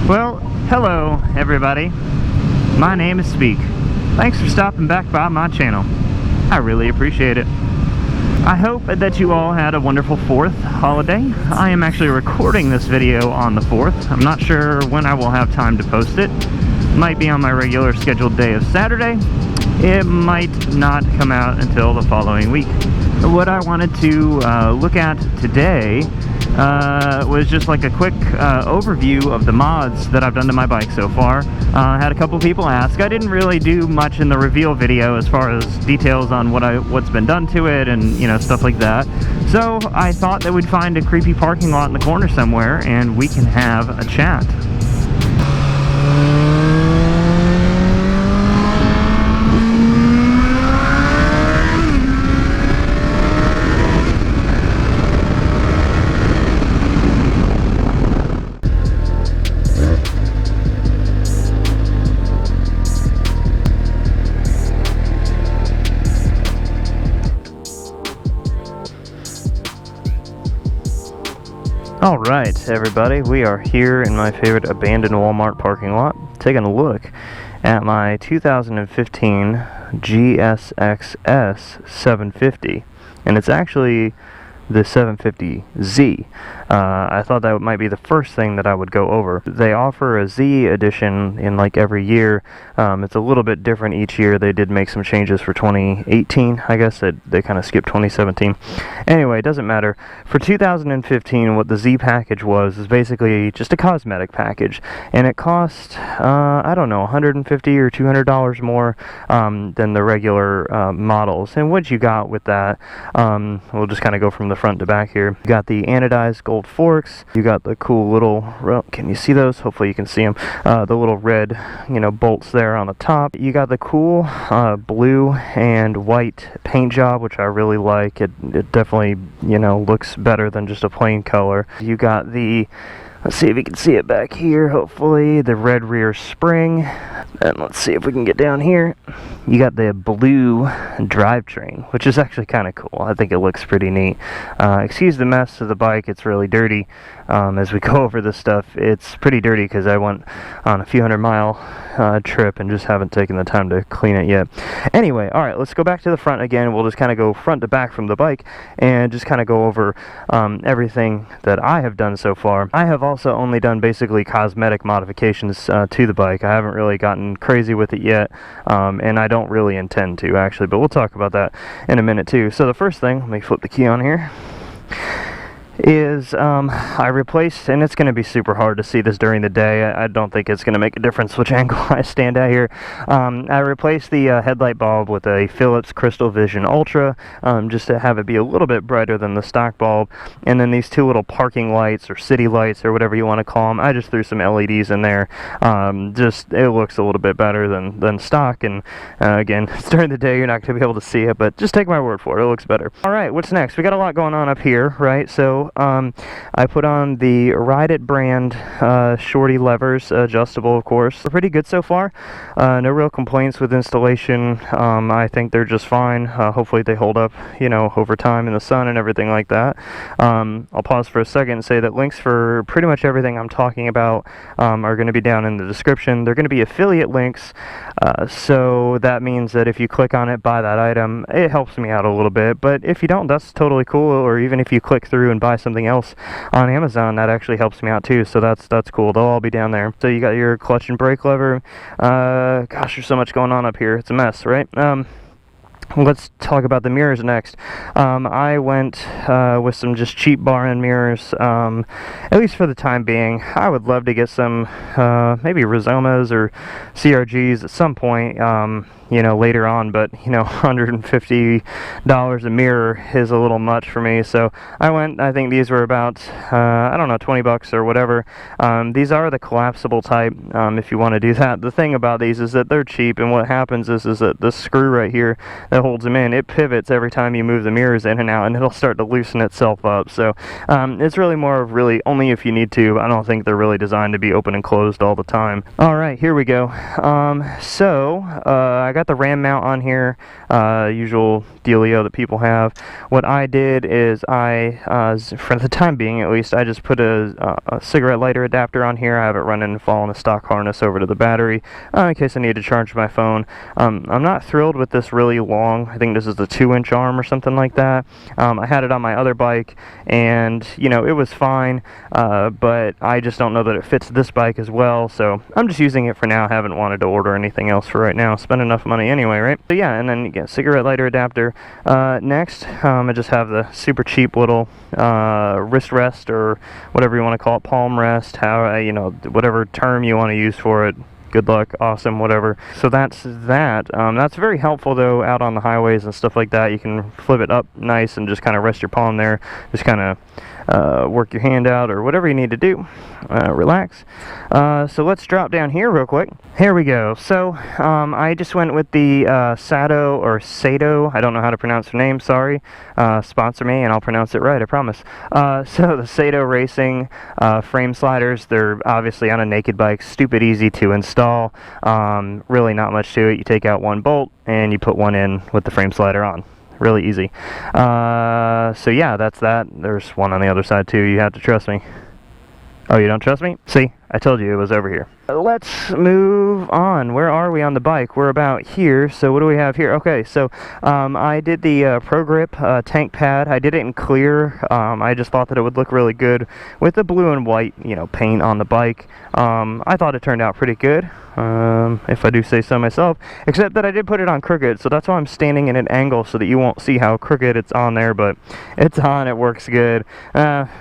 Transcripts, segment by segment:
Well, hello everybody. My name is Speak. Thanks for stopping back by my channel. I really appreciate it. I hope that you all had a wonderful 4th holiday. I am actually recording this video on the 4th. I'm not sure when I will have time to post it. Might be on my regular scheduled day of Saturday. It might not come out until the following week. What I wanted to look at today was just like a quick overview of the mods that I've done to my bike so far. I had a couple people ask. I didn't really do much in the reveal video as far as details on what's been done to it and, you know, stuff like that. So I thought that we'd find a creepy parking lot in the corner somewhere and we can have a chat. Alright everybody, we are here in my favorite abandoned Walmart parking lot, taking a look at my 2015 GSX-S750, and it's actually the 750Z. I thought that might be the first thing that I would go over. They offer a Z edition in like every year. It's a little bit different each year. They did make some changes for 2018, I guess. They kind of skipped 2017. Anyway, it doesn't matter. For 2015, what the Z package was is basically just a cosmetic package, and it cost, I don't know, $150 or $200 more than the regular models. And what you got with that, we'll just kind of go from the front to back here. You got the anodized gold forks. You got the cool little, can you see those? Hopefully you can see them. The little red, you know, bolts there on the top. You got the cool blue and white paint job, which I really like. It definitely, you know, looks better than just a plain color. You got the, let's see if you can see it back here, hopefully, the red rear spring. And let's see if we can get down here. You got the blue drivetrain, which is actually kind of cool. I think it looks pretty neat. Excuse the mess of the bike, it's really dirty. As we go over this stuff, it's pretty dirty because I went on a few 100-mile trip and just haven't taken the time to clean it yet. Anyway, alright, let's go back to the front again. We'll just kind of go front to back from the bike and just kind of go over everything that I have done so far. I have also only done basically cosmetic modifications to the bike. I haven't really gotten crazy with it yet, and I don't really intend to, actually, but we'll talk about that in a minute too. So the first thing, let me flip the key on here, is I replaced, and it's going to be super hard to see this during the day. I don't think it's going to make a difference which angle I stand at here. I replaced the headlight bulb with a Philips Crystal Vision Ultra, just to have it be a little bit brighter than the stock bulb. And then these two little parking lights or city lights or whatever you want to call them, I just threw some LEDs in there. Just, it looks a little bit better than stock. And again, it's during the day, you're not going to be able to see it, but just take my word for it, it looks better. Alright, what's next? We got a lot going on up here, right? So I put on the Ride It brand shorty levers, adjustable of course. They're pretty good so far. No real complaints with installation. I think they're just fine. Hopefully they hold up, you know, over time in the sun and everything like that. I'll pause for a second and say that links for pretty much everything I'm talking about are going to be down in the description. They're going to be affiliate links, so that means that if you click on it, buy that item, it helps me out a little bit. But if you don't, that's totally cool. Or even if you click through and buy something else on Amazon, that actually helps me out too, so that's cool. They'll all be down there. So you got your clutch and brake lever. Gosh, there's so much going on up here, it's a mess, right? Let's talk about the mirrors next. I went with some just cheap bar-end mirrors, at least for the time being. I would love to get some maybe Rizomas or CRGs at some point, you know, later on, but, you know, $150 a mirror is a little much for me, so I think these were about, I don't know, 20 bucks or whatever. These are the collapsible type, if you want to do that. The thing about these is that they're cheap, and what happens is that this screw right here that that holds them in, it pivots every time you move the mirrors in and out, and it'll start to loosen itself up. So it's really more of really only if you need to. I don't think they're really designed to be open and closed all the time. Alright, here we go. I got the RAM mount on here, usual dealio that people have. What I did is for the time being at least, I just put a cigarette lighter adapter on here. I have it running and following a stock harness over to the battery in case I need to charge my phone. I'm not thrilled with this really long, I think this is the 2-inch arm or something like that. I had it on my other bike, and you know, it was fine, but I just don't know that it fits this bike as well, so I'm just using it for now. I haven't wanted to order anything else for right now. Spend enough money anyway, right? So yeah, and then you get cigarette lighter adapter. Next, I just have the super cheap little wrist rest, or whatever you want to call it, palm rest, you know, whatever term you want to use for it. Good luck, awesome, whatever. So that's that. That's very helpful though out on the highways and stuff like that. You can flip it up nice and just kind of rest your palm there. Just kind of work your hand out or whatever you need to do. Relax. So let's drop down here real quick. Here we go. So I just went with the Sato or Sato. I don't know how to pronounce her name, sorry. Sponsor me and I'll pronounce it right, I promise. So the Sato Racing frame sliders, they're obviously on a naked bike, stupid easy to install. Really not much to it. You take out one bolt and you put one in with the frame slider on. Really easy. So yeah, that's that. There's one on the other side too. You have to trust me. Oh, you don't trust me? See? I told you it was over here. Let's move on. Where are we on the bike? We're about here. So what do we have here? Okay, so I did the Pro Grip tank pad. I did it in clear. I just thought that it would look really good with the blue and white, you know, paint on the bike. I thought it turned out pretty good, if I do say so myself. Except that I did put it on crooked, so that's why I'm standing in an angle so that you won't see how crooked it's on there. But it's on. It works good.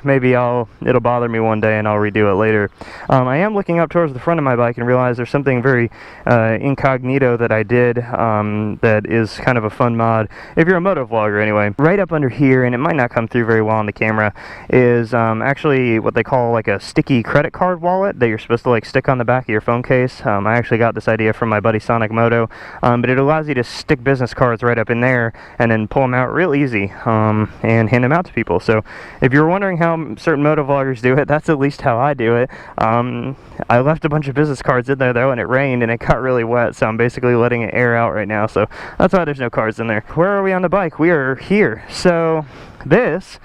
Maybe it'll bother me one day and I'll redo it later. I am looking up towards the front of my bike and realize there's something very incognito that I did that is kind of a fun mod if you're a moto vlogger anyway. Right up under here, and it might not come through very well on the camera, is actually what they call like a sticky credit card wallet that you're supposed to like stick on the back of your phone case. I actually got this idea from my buddy Sonic Moto, but it allows you to stick business cards right up in there and then pull them out real easy and hand them out to people. So if you're wondering how certain moto vloggers do it, that's at least how I do it. I left a bunch of business cards in there though, and it rained and it got really wet, so I'm basically letting it air out right now, so that's why there's no cards in there. Where are we on the bike? We are here. So this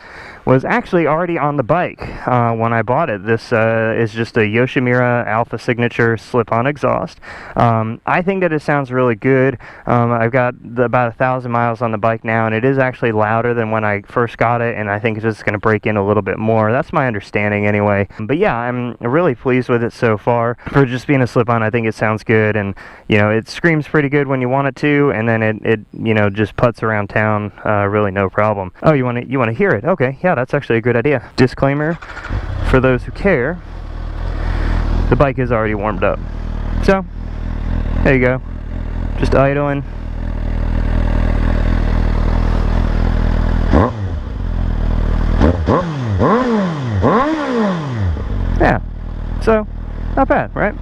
was actually already on the bike when I bought it. This is just a Yoshimura Alpha Signature slip-on exhaust. I think that it sounds really good. I've got about 1,000 miles on the bike now, and it is actually louder than when I first got it, and I think it's just going to break in a little bit more. That's my understanding anyway. But yeah, I'm really pleased with it so far. For just being a slip-on, I think it sounds good, and you know, it screams pretty good when you want it to, and then it you know, just putts around town really no problem. Oh, you want to hear it? Okay, yeah, that's actually a good idea. Disclaimer for those who care, the bike is already warmed up. So, there you go. Just idling. Yeah, so, not bad, right?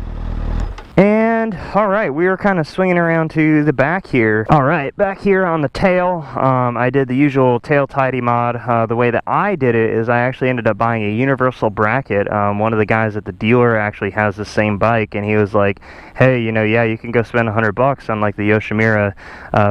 And, alright, we were kind of swinging around to the back here. Alright, back here on the tail, I did the usual tail tidy mod. The way that I did it is I actually ended up buying a universal bracket. One of the guys at the dealer actually has the same bike, and he was like, hey, you know, yeah, you can go spend $100 on like the Yoshimura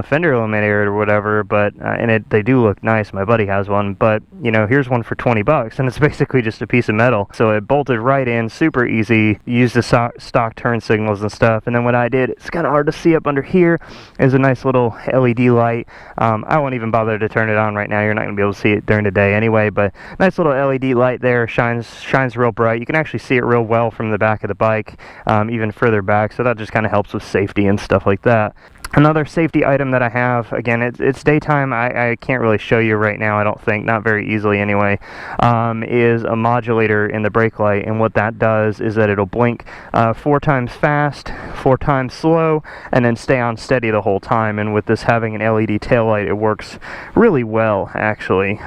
fender eliminator or whatever, but, and they do look nice. My buddy has one, but, you know, here's one for $20, and it's basically just a piece of metal. So it bolted right in, super easy, used the stock turn signals and stuff. And then what I did, it's kind of hard to see up under here, is a nice little LED light. I won't even bother to turn it on right now. You're not going to be able to see it during the day anyway, but nice little LED light there, shines real bright. You can actually see it real well from the back of the bike, even further back, so that just kind of helps with safety and stuff like that. Another safety item that I have, again, it's daytime, I can't really show you right now, I don't think, not very easily anyway, is a modulator in the brake light, and what that does is that it'll blink 4 times fast, 4 times slow and then stay on steady the whole time. And with this having an LED taillight, it works really well, actually,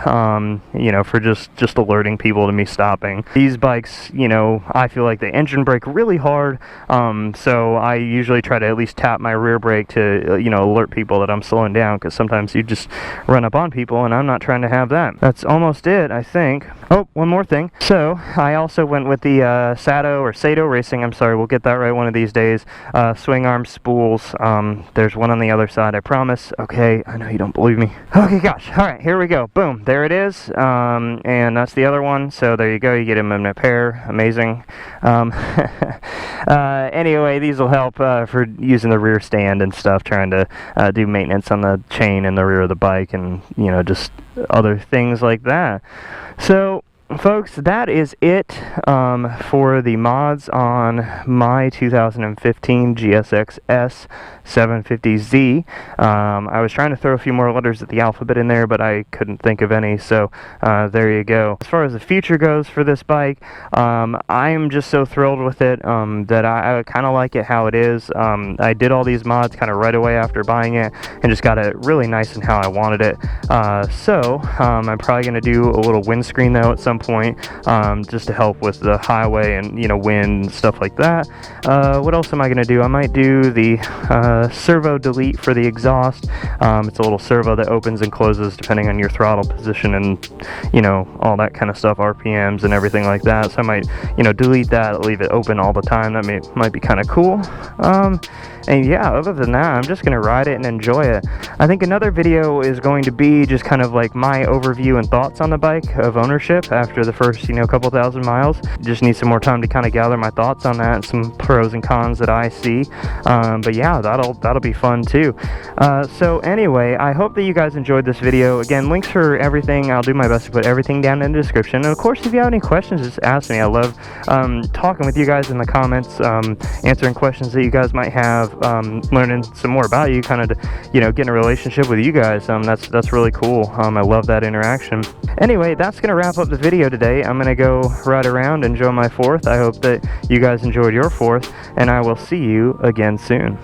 you know, for just alerting people to me stopping. These bikes, you know, I feel like they engine brake really hard, so I usually try to at least tap my rear brake to, you know, alert people that I'm slowing down, because sometimes you just run up on people, and I'm not trying to have that. That's almost it, I think. Oh, one more thing. So, I also went with the Sato Racing, I'm sorry, we'll get that right one of these days, swing arm spools. There's one on the other side, I promise. Okay, I know you don't believe me. Okay, gosh, alright, here we go. Boom, there it is, and that's the other one, so there you go, you get them in a pair. Amazing. Anyway, these will help for using the rear stand and stuff, trying to do maintenance on the chain in the rear of the bike, and, you know, just other things like that. So, folks, that is it for the mods on my 2015 GSX-S750Z. I was trying to throw a few more letters of the alphabet in there, but I couldn't think of any, so there you go. As far as the future goes for this bike, I am just so thrilled with it that I kind of like it how it is. I did all these mods kind of right away after buying it and just got it really nice and how I wanted it. So I'm probably going to do a little windscreen though at some point, just to help with the highway and, you know, wind and stuff like that. What else am I going to do? I might do the servo delete for the exhaust. It's a little servo that opens and closes depending on your throttle position and, you know, all that kind of stuff, RPMs and everything like that. So I might, you know, delete that, leave it open all the time. That might be kind of cool. And yeah, other than that, I'm just going to ride it and enjoy it. I think another video is going to be just kind of like my overview and thoughts on the bike of ownership after the first, you know, couple thousand miles. Just need some more time to kind of gather my thoughts on that and some pros and cons that I see. But yeah, that'll be fun too. So anyway, I hope that you guys enjoyed this video. Again, links for everything. I'll do my best to put everything down in the description. And of course, if you have any questions, just ask me. I love talking with you guys in the comments, answering questions that you guys might have. Learning some more about you, kind of, you know, getting a relationship with you guys. That's really cool. I love that interaction. Anyway, that's gonna wrap up the video today. I'm gonna go ride around, enjoy my 4th. I hope that you guys enjoyed your 4th, and I will see you again soon.